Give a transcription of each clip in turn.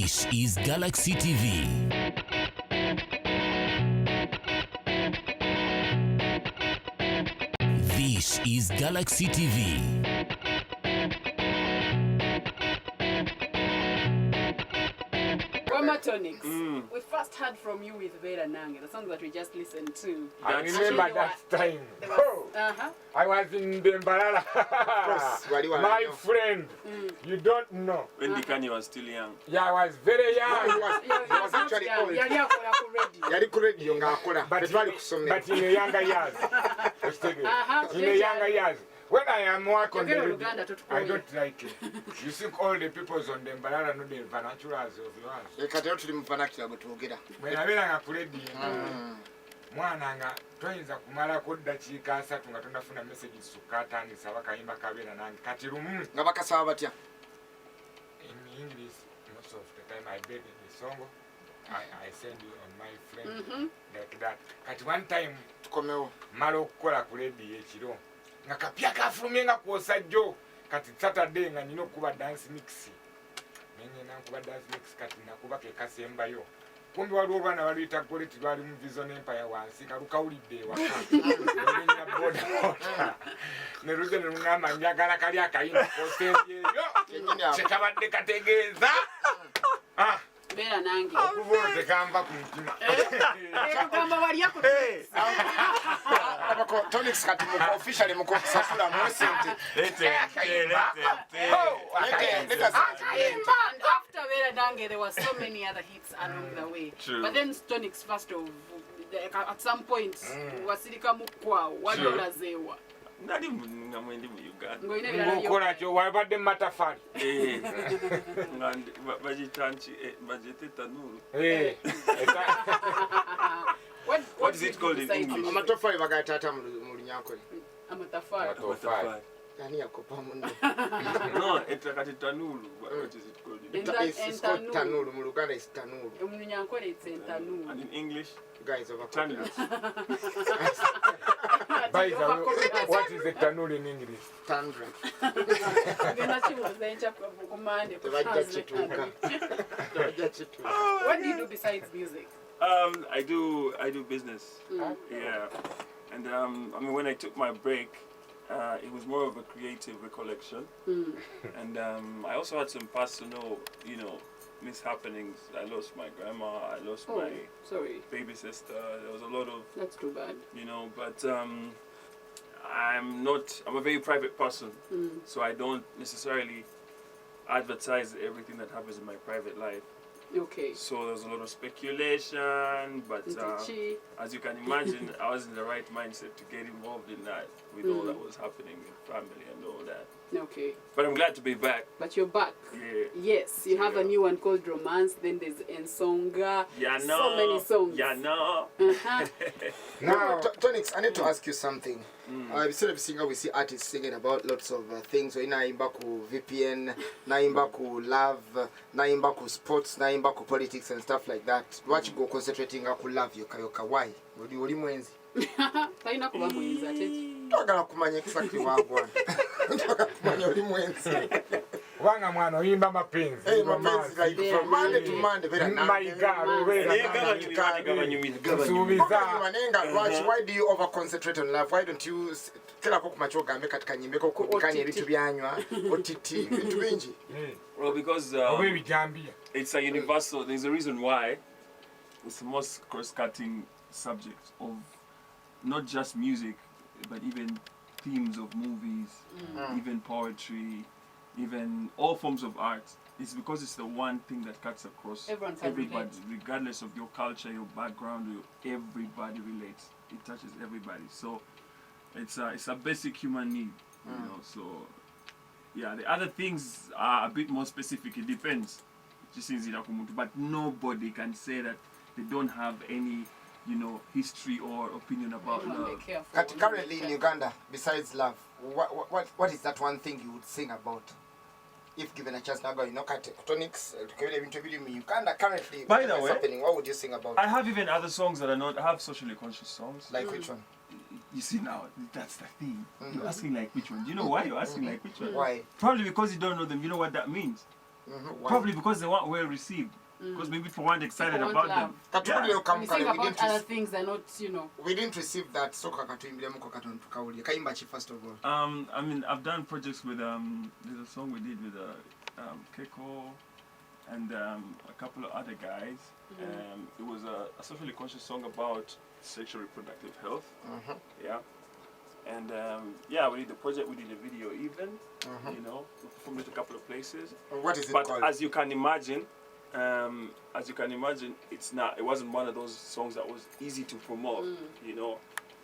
This is Galaxy TV. This is Galaxy TV. Allan Toniks, we first heard from you with Vera Nange, the song that we just listened to. I remember that time. I was in Bembalala. My friend, you don't know. When Dikani was still young. Yeah, I was very young. He was actually old. But in the younger years. In the younger years. When I am working on the radio, I don't like it. You see all the people on the Mbalala no the vernaculars of yours. When I mean mwana nga toyinza kumala kodda chika asatu nga tunafuna messages sukatandisa bakayimba kabeera nange kati lumu nga bakasaba batya in English most of the time I beg the song I send you on my friend like that kati one time tukomewo mala okukola ku radio ekiro nga kapya kafulumye nga kwosa jjo kati Saturday nga nina okuba dance mix nenye nakuba dance mix kati nakuba ke kasembayo kumbi waliwo bana baliyita goleti bali mu Vision Empire wansi kalukawulidde ewaka nenya boda ne luze ne lunama njagala kali akayimba kosembyeyo kyekabadde kategeeza Vera Nange okubola tekamba ku mutima kugamba walya ku abako Toniks kati muko officially muko safula mu sente after Vera Nange there were so many other hits along the way. True. But then Toniks first of at some point wasirika mukwa waliolazewa Nali ngamwendi mu Uganda. ngokola kyo wabadde matafali Ngandi bajitanchi bajete tanuru. What is it called in English? amatofali bagatata mu lunyakole Amatafari. yani yakopa muno No, etakati tanuru. What is it called? it's called tanuru mu Luganda is tanuru Munyankole it's tanuru. And in English? guys over Tanuru. By the way, what is the tanuri in English? tandra What do you do besides music? I do business. Yeah. And I mean when I took my break, it was more of a creative recollection. And I also had some personal, mishappenings. I lost my grandma, I lost my baby sister. There was a lot of That's too bad. But I'm a very private person. So I don't necessarily advertise everything that happens in my private life. Okay. So there's a lot of speculation, but as you can imagine, I was in the right mindset to get involved in that with all that was happening in family and all that. Okay. But I'm glad to be back. But you're back. Yeah. Yes, you have a new one called Romance, then there's Ensonga. Yeah, no. So many songs. Yeah, no. Now, Toniks, I need to ask you something. Instead of singer, we see artists singing about lots of things. So, naimba ku VPN, naimba ku love, naimba ku sports, naimba ku politics and stuff like that. What you go concentrating ku love yoka? Why? Uli mwenzi? Taina kuba mwenzi ate. Twagala kumanya exactly wagwana. Twagala kumanya uli mwenzi. Wanga mwana oyimba mapenzi. Mapenzi like from Monday to Monday. My God, why do you over concentrate on love? Why don't you tell ko kumachoga ame katika nyimbe ko kubikanye bitu byanywa OTT bitu bingi? Well, because it's a universal. There's a reason why it's the most cross-cutting subject of not just music, but even themes of movies, even poetry, even all forms of art. It's because it's the one thing that cuts across everybody, regardless of your culture, your background. Everybody relates. It touches everybody. So it's a basic human need, So yeah, the other things are a bit more specific. It depends. But nobody can say that they don't have any history or opinion about love. Currently in Uganda, besides love, what is that one thing you would sing about? If given a chance, now Toniks, in Uganda currently, by the way, happening, what would you sing about? I have even other songs that are not. I have socially conscious songs. Like which one? You see now, that's the thing. You're asking like which one? Do you know why you're asking like which one? Why? Probably because you don't know them. You know what that means. Probably because they weren't well received. Because maybe people weren't excited about them. When you think about other things, they're not, you know. We didn't receive that. So first of all. I mean, I've done projects with there's a song we did with Keiko and a couple of other guys. It was a socially conscious song about sexual reproductive health. Yeah. And we did the project, we did a video even, you know, we performed it a couple of places. What is it but called? as you can imagine, it wasn't one of those songs that was easy to promote, you know.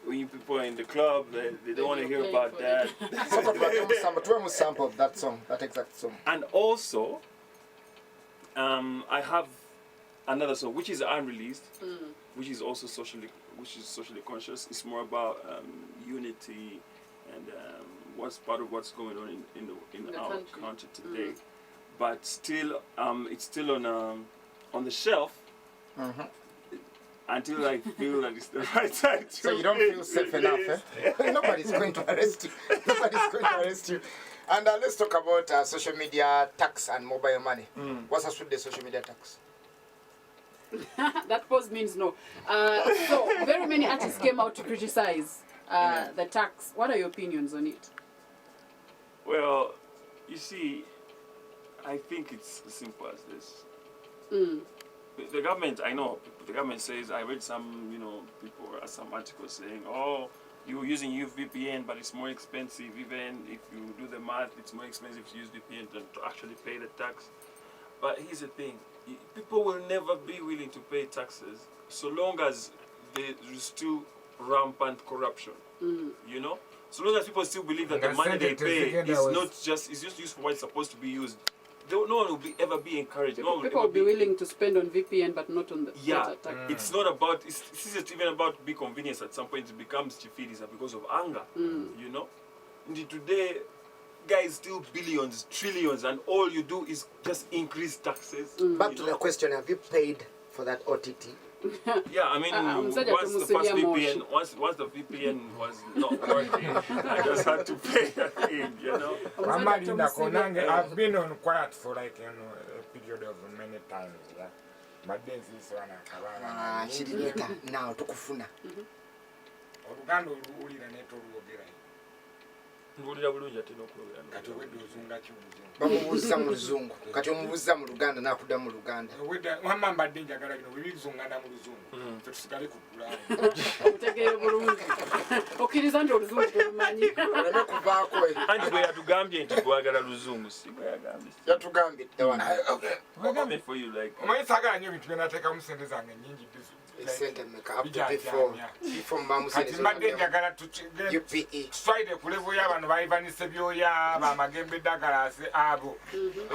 When you people are in the club, they don't want to hear about that. So, sample of that song, that exact song. And also, I have another song which is unreleased, which is also socially conscious. It's more about unity and what's part of what's going on in our country today. But still, it's still on the shelf until I feel that it's the right time to. So you don't feel safe enough, eh? Nobody's going to arrest you. Nobody's going to arrest you. And let's talk about social media tax and mobile money. What's up with the social media tax? That pause means no. So very many artists came out to criticize the tax. What are your opinions on it? Well, you see, I think it's as simple as this. The government, I know, the government says, I read some, you know, people, some articles saying, oh, you're using VPN, but it's more expensive. Even if you do the math, it's more expensive to use VPN than to actually pay the tax. But here's the thing, people will never be willing to pay taxes so long as there is still rampant corruption, you know? So long as people still believe that the money they pay is just used for what it's supposed to be used, no one will ever be encouraged. People will be willing to spend on VPN, but not on the tax. It's not about, it's isn't even about big convenience. At some point it becomes chifidisa because of anger, you know? And today, guys, still billions, trillions, and all you do is just increase taxes. Back to the question, have you paid for that OTT? Yeah, I mean, once the VPN was not working, I just had to pay a thing, you know. I've been on quiet for like, you know, a period of many times, yeah. But then this one, now tukufuna. Oluganda oluwulira netolwogera. Ngulira bulungi ate n'okulogera. Kati owedde ozunga ky'oluzungu. Bamubuuza mu luzungu. Kati omubuuza mu Luganda n'akudda mu Luganda. Wamma mbadde njagala bino bwe bizungana mu luzungu. Ffe tusigale ku ggulaawo. Otegeere bulungi. Okkiriza nti oluzungu terumanyi. Oleme kuvaako. Anti bwe yatugambye nti twagala luzungu si bwe yagambye. Yatugambye dda wano. Wagambye for you like. Omanyi saagala nnyo ebintu bye nateekamu ssente zange nnyingi sente meka up to before mamu kati mbadde njagala tutwaire ku levo y'abantu bayivanise byoya bamagembe ddagalaasi abo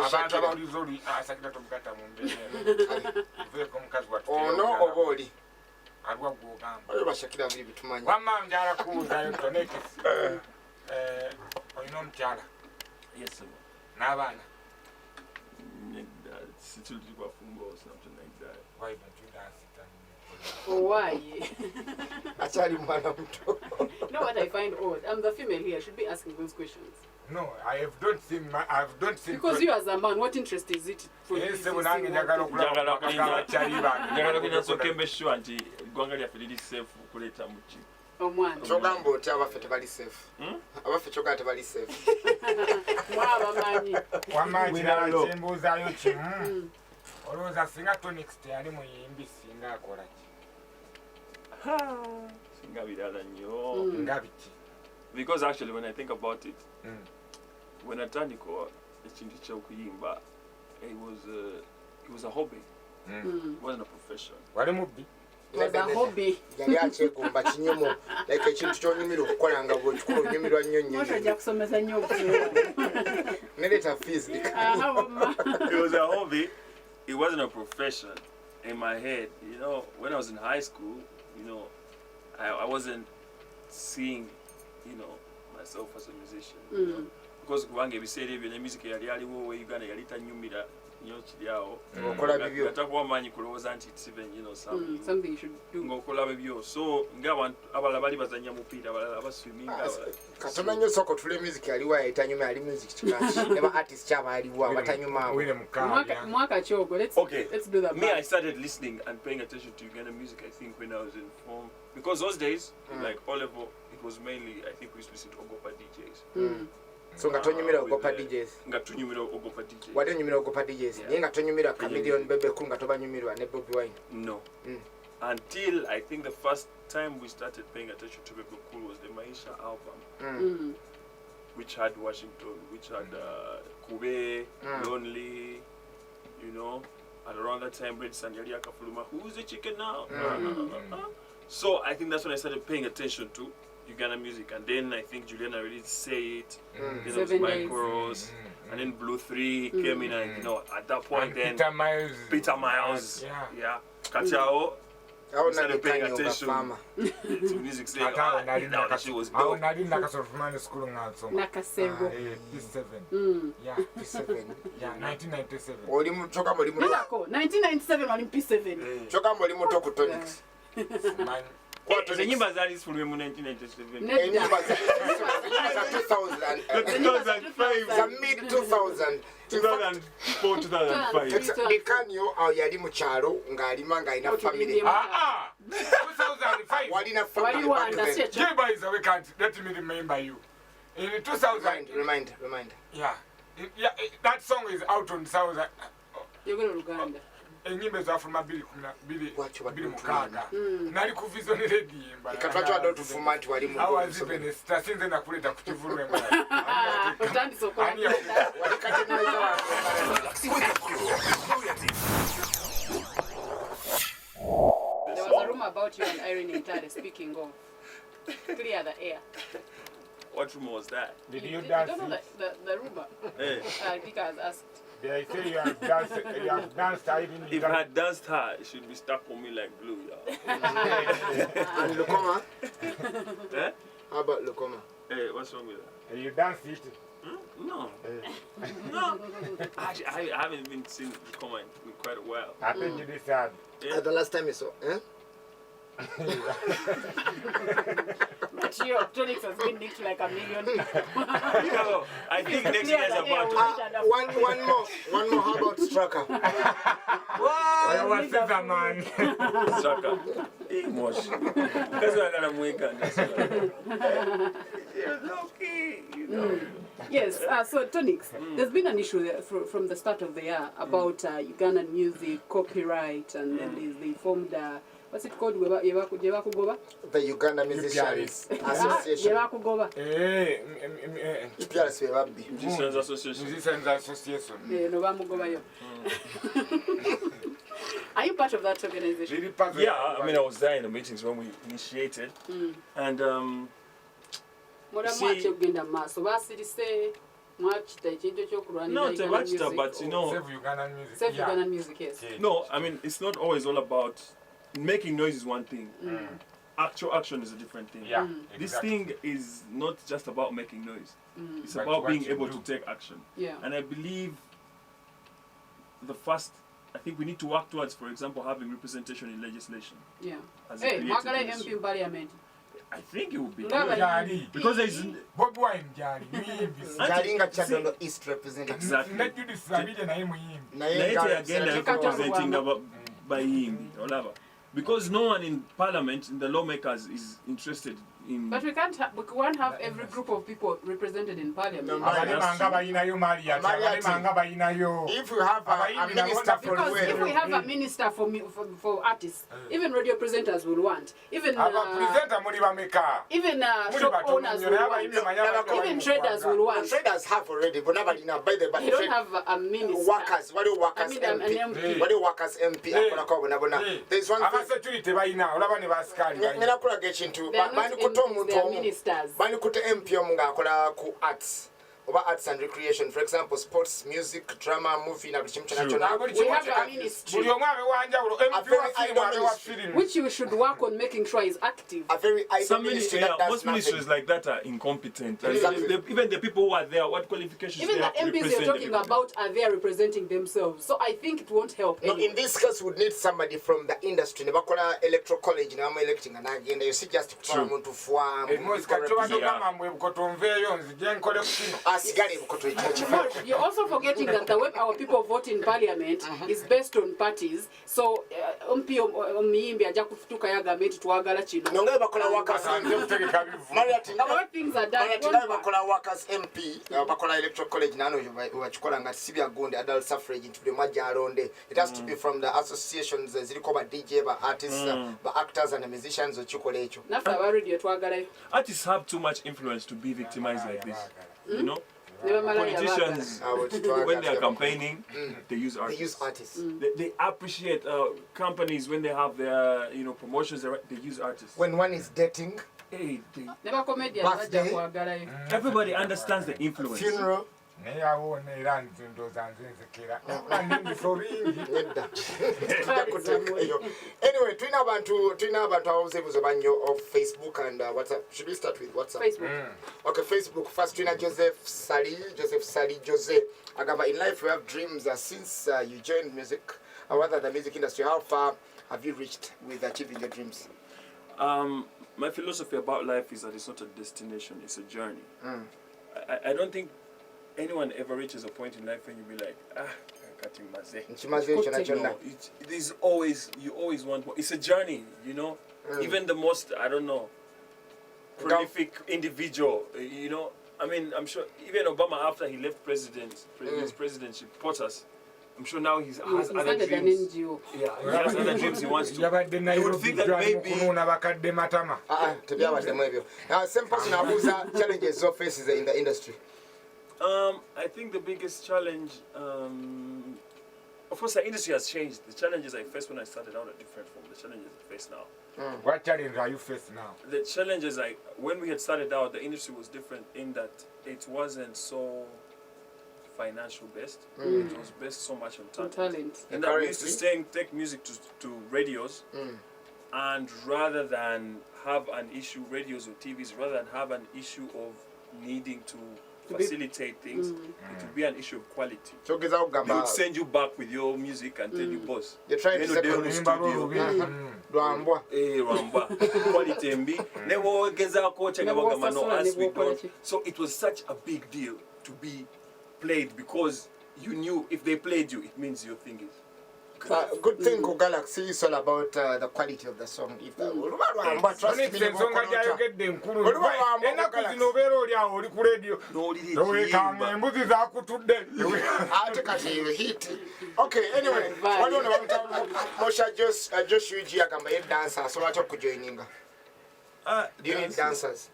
abantu abawuliza oli asakira tomugatta mu mbeera uveeko omukazi ono oba oli aliwa gwogamba oyo bashakira biri bitumanyi wamma njala kubuuzayo Toneks olina omukyala n'abaana situliti kwafumba or something like that. Why don't you dance it? Why? Achari mwana mto. You know what I find odd? I'm the female here. I should be asking those questions. No, I don't think. Because you as a man, what interest is it for you? Yes, when I'm njagala kuina sokembe shwa nti gwanga lya fili safe kuleta muchi. Omwana. Chogamba oti abaffe tebali safe. Abaffe choga tebali safe. Mwaba manyi. Wamanyira chimbuzayo kimu. Olowooza singa Toneks teyali muyimbi singa akola ki? Singa birala nnyo. Nga biki? Because actually when I think about it, when atandika ekintu ky'okuyimba, it was a hobby. It wasn't a profession. Wali mubbi? It was a hobby. Yali akyegomba kinyumu like ekintu ky'onyumirwa okukola nga bw'okikola onyumirwa nnyo nnyo. Mwata ojja kusomesa nnyo okukiwa. Nereeta fees lika. It was a hobby. It wasn't a profession in my head. You know, when I was in high school, you know, I wasn't seeing, you know, myself as a musician. You know? Because kubange ebiseera ebyo ne music yali aliwo we Uganda yali tanyumira nyochiliao okola bibyo atakuwa manyi kulowooza nti it's even something you should do ng'okola bibyo so ng'abantu abalala bali bazanya mupiira abalala abaswiminga katona nnyo soko tule music aliwo ayitanyuma ali music kikaki neba artist kyaba aliwo abatanyuma mwaka chogo let's do that me I started listening and paying attention to Uganda music I think when I was in form because those days like O level it was mainly I think we used to listen to Ogopa DJs so nga tonyumira Ogopa DJs nga tunyumira Ogopa DJs wali nyumira Ogopa DJs niye nga tonyumira Chameleon Bebe Cool nga toba nyumirwa ne Bobby Wine no until I think the first time we started paying attention to Bebe Cool was the Maisha album which had Washington which had Kube Lonely you know and around that time Red Sanyali Akafuluma who's the chicken now so I think that's when I started paying attention to Uganda music and then I think Juliana really Say It then it was Micros and then Blue 3 came in and you know at that point then Peter Miles yeah Kachao I started paying attention to music saying that she was dope Nakasero P7 yeah P7 yeah 1997 oli mutoka muri muto 1997 oli P7 choka muri muto ku Toniks the nyimba zali zifulwe mu 1997 nyimba za 2000 za mid 2000 2004 2005 Dikanyo yali mu kyalo ng'alima ng'alina family 2005 walina family Jeba is away can't let me remember you in 2000 remind yeah that song is out on South yogero Uganda enyimbe za from bili mukaga nali ku Vision Radio imba ikatwatwa ado tufuma nti wali mu awazipene stasinze nakuleta ku kivulwe mbaya utandi soko walikati maiza wa there was a rumor about you and Irene Ntale speaking of clear the air. What rumor was that? Did you dance? I don't know the rumor. I think I was asked. They say you have danced Irene. If I had danced her, it should be stuck on me like glue, and Lukoma? How about Lukoma? Hey, what's wrong with that? You danced it? No. No. Actually, I haven't been seeing Lukoma in quite a while. I think you did sad. The last time you saw, But your Toniks has been nicked like a million. No, I think next year is about one more. How about Straka? Wow, what's that man? Straka. Emotion. That's why I'm waking. Okay, you know. Yes, so Toniks, there's been an issue there from the start of the year about Ugandan music, copyright, and then they formed what's it called? The Uganda Musicians Association. Musicians Association. Are you part of that organization? Yeah, I mean I was there in the meetings when we initiated, and no, but you know, Save Ugandan music, yes. No, I mean it's not always all about making noise is one thing. Actual action is a different thing. Yeah, This thing is not just about making noise. It's about being able to take action. Yeah. And I believe I think we need to work towards, for example, having representation in legislation. Yeah. As Hey, Magala MP in Parliament. I think it would be Jali. because there is Bob Wine Jali. Jalinga Chadondo East representing. exactly. Let you decide na him him. Naite again representing by him or whatever. Because no one in parliament, in the lawmakers, is interested in. But we can't have every group of people represented in parliament. No, if you have a minister for Because if we have a minister for artists, even radio presenters will want, even shop owners will want, even traders will want. Traders have already, but nobody now. By the They don't have a minister. Workers, what do workers an MP. What do workers MP? There's one thing. security bayina olaba ne basikali Nina kula get into They are not bani kuto MPs, they are muntu ministers. bani kuto MP omunga akola ku arts over arts and recreation, for example, sports, music, drama, movie, na We have a ministry which you should work on making sure is active. A very idle ministry that does most nothing. ministries like that are incompetent. And Exactly. even the people who are there, what qualifications Even they the have to MPs represent you're talking about are there representing themselves. So I think it won't help. No, anyway. in this case, would need somebody from the industry. Ne bakola electoral college na electing and again you see just True. to form. You're also forgetting that the way our people vote in parliament is based on parties. So omiyimbi aja kufutuka yagambye twagala kino. Nonga bakola workers Our things are done. bakola workers MP bakola electoral college nano bachikola ngati sibya gonde adult suffrage into the majalonde. It has to be from the associations ziriko ba DJ ba artists ba actors and musicians ochikola echo. Nafa ba radio twagala. Artists have too much influence to be victimized like this. You know? Never mind. Politicians, when they are campaigning, they use They artists. use artists. They appreciate companies when they have their promotions. They use artists. When one is dating, Hey, Never comedian Birthday. baja kwagala. everybody understands the influence. funeral, anyway, twina abantu ababuzebuzo banyo of Facebook and WhatsApp. Should we start with WhatsApp? Facebook. Okay, Facebook. First, twina Joseph Sali. Jose. Agaba, in life, you have dreams. Since you joined music, or rather the music industry, how far have you reached with achieving your dreams? My philosophy about life is that it's not a destination, it's a journey. I don't think anyone ever reaches a point in life when you be like, cutting my say. No, it is always, you always want more. It's a journey, you know. Even the most, I don't know, prolific individual, you know. I mean, I'm sure even Obama, after he left his presidency, POTUS, I'm sure now he has other dreams. Yeah, he has other dreams he wants to. You would think that maybe. Same person who's challenges or faces in the industry. I think the biggest challenge, of course, the industry has changed. The challenges I faced when I started out are different from the challenges I face now. What challenge are you facing now? The challenges, when we had started out, the industry was different in that it wasn't so financial based. It was based so much on talent. And that we used to take music to radios, and rather than have an issue, radios or TVs, rather than have an issue of needing to facilitate things, it would be an issue of quality. So they would send you back with your music and tell you, boss, you're trying to studio. Quality MB. So it was such a big deal to be played because you knew if they played you, it means your thing is. Good thing for Galaxy is all about the quality of the song. If okay, anyway, Josh Yuji Agamba dancer, so what could joining? Do you need dancers?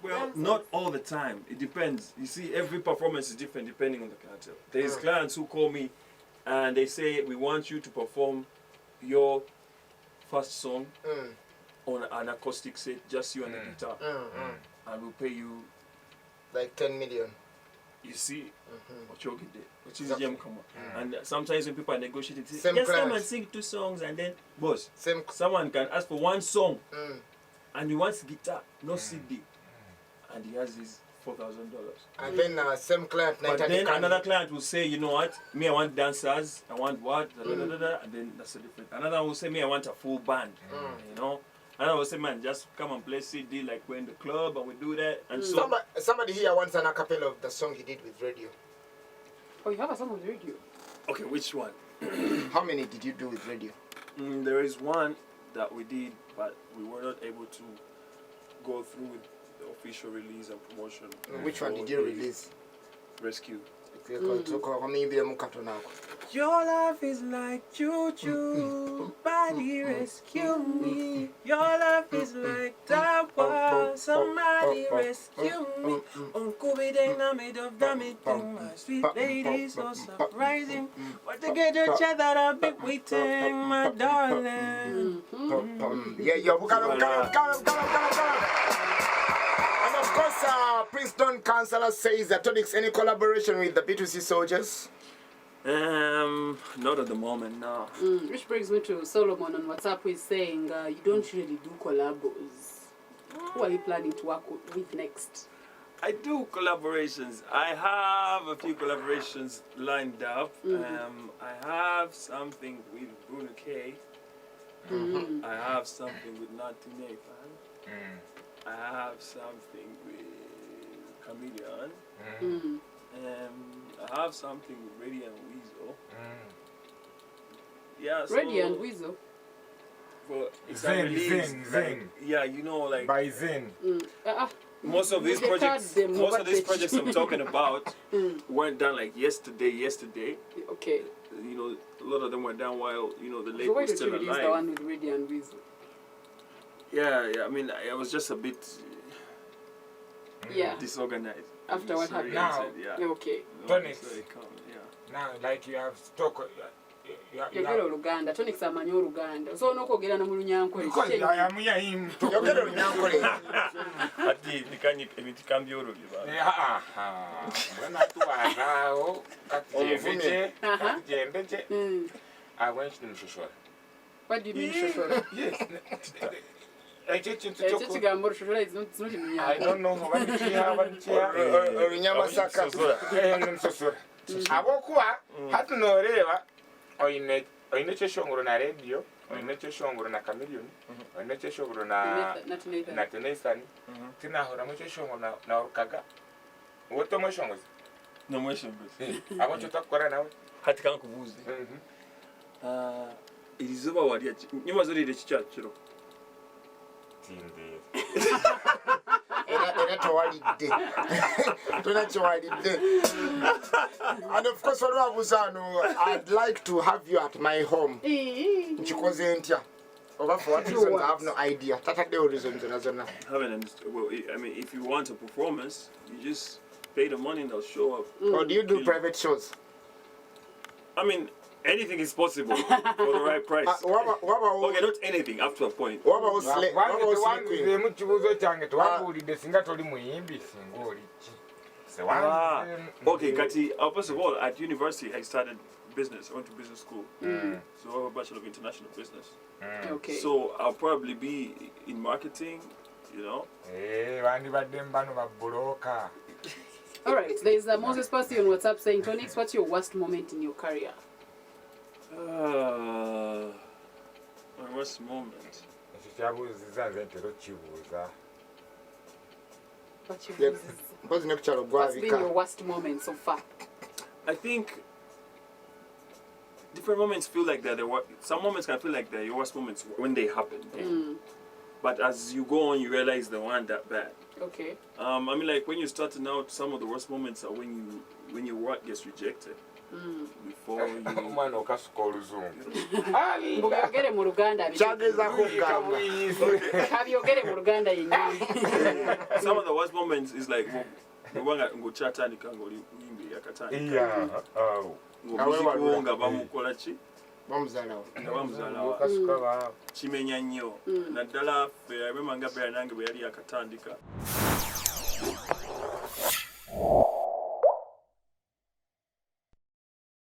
Well, not all the time. It depends. You see, every performance is different depending on the clientele. There is clients who call me and they say, we want you to perform your first song on an acoustic set, just you and the guitar. And we'll pay you like 10 million. You see, which is Jam come on. And sometimes when people are negotiating, Same just come class. and sing 2 songs and then, boss, Same. someone can ask for 1 song and he wants guitar, no CD. And he has his $4,000. And then same client, But then another client will say, you know what, me I want dancers, I want what, and then that's a different. Another one will say, me I want a full band, you know. Another will say, man, just come and play CD like we're in the club and we do that. And so somebody here wants an acapella of the song he did with radio. Oh, you have a song with radio? Okay, which one? How many did you do with radio? There is one that we did, but we were not able to go through with the official release and promotion. Which one did you release? Rescue. Your love is like choo-choo, body rescue me. Your love is like Dawa, somebody rescue me. Uncle be dynamite of damaging, my sweet lady, so surprising. What to get your chat that I've been waiting, my darling. Yeah, yo, come on. And of course, Princeton Councillor says that Toniks, any collaboration with the B2C Soldiers? Not at the moment, no. Which brings me to Solomon on WhatsApp, who is saying you don't really do collabos. Who are you planning to work with next? I do collaborations. I have a few collaborations lined up. I have something with Bruno K. I have something with Natine. I have something with Chameleon. I have something with Reddy and Weasel. Yeah, so Reddy and Weasel. But it's Zen, a release. Zen. Yeah, you know, like By Zen. most of these projects I'm talking about weren't done like yesterday. Okay. You know, a lot of them were done while, you know, the So lake why was did still you release alive. the one with Reddy and Weasel? Yeah, I mean, I was just a bit Yeah. disorganized. After what Sorry, happened? I said, yeah. Okay. Toniks. Yeah. Now, like you have stock. Yogera Oluganda. Toniks amanyi Oluganda. So n'okwogera na mu Lunyankole. Because I am here in Yogera Olunyankole. Ati nikambi olulyo ba. Bwana tuwazaawo kati jembeje awenshi nimushoshola. What do you mean Shoshora? Yes. Ekyo kintu Ekyo kigambo Shoshora is not in I don't know what Olunyamasaka. nimushoshola. Habwokuba hati nooreeba oyine ekyeshongoro na radio, oyine ekyeshongoro na Chameleon, oyine ekyeshongoro na Nathan, tinahoramu ekyeshongoro na Rukaga. Wote mweshongozi? No mweshongozi. Abo kyo twakukora nawe? Hati kankubuuze. Irizuba walya ki? Nyuma zolire kikyakiro. Tinde. Era towalidde. Tona kyowalidde. And of course, I'd like to have you at my home. Nkikoze ntya? Oba for what reasons I have no idea. Tataddewo reasons zonna. Haven't understood. Well, I mean, if you want a performance, you just pay the money and they'll show up. Or do you do private shows? I mean, anything is possible for the right price. Okay, not anything, up to a point. Wanzizeemu ekibuuzo kyange tewabuulidde singa toli muyimbi singa oli ki? Okay, Kati, first of all, at university I started business. I went to business school. So I have a Bachelor of International Business. Okay. So I'll probably be in marketing, you know. Bandibadde mbano babbulooka. All right. There is a Moses Pasi on WhatsApp saying, Toniks, what's your worst moment in your career? My worst moment. Ekyo kyabuuzizza nze nti tokibuuza. What's been your worst moment so far? I think different moments feel like that. Some moments can feel like they're your worst moments when they happen. But as you go on, you realize they weren't that bad. Okay. I mean, like when you're starting out, some of the worst moments are when your work gets rejected. Before you. Omwana okasuka oluzungu. Mbyogere mu Luganda. Kyagezaako okugamba. Kabyogere mu Luganda yennyini. Some of the worst moments is like ng'okyatandika ng'oyimbi yakatandika. Ng'omuziki nga bamukola ki? Bamuzaalawo. Nga bamuzaalawo. Kimenya nnyo. Naddala ffe abemanga bera nange bwe yali yakatandika.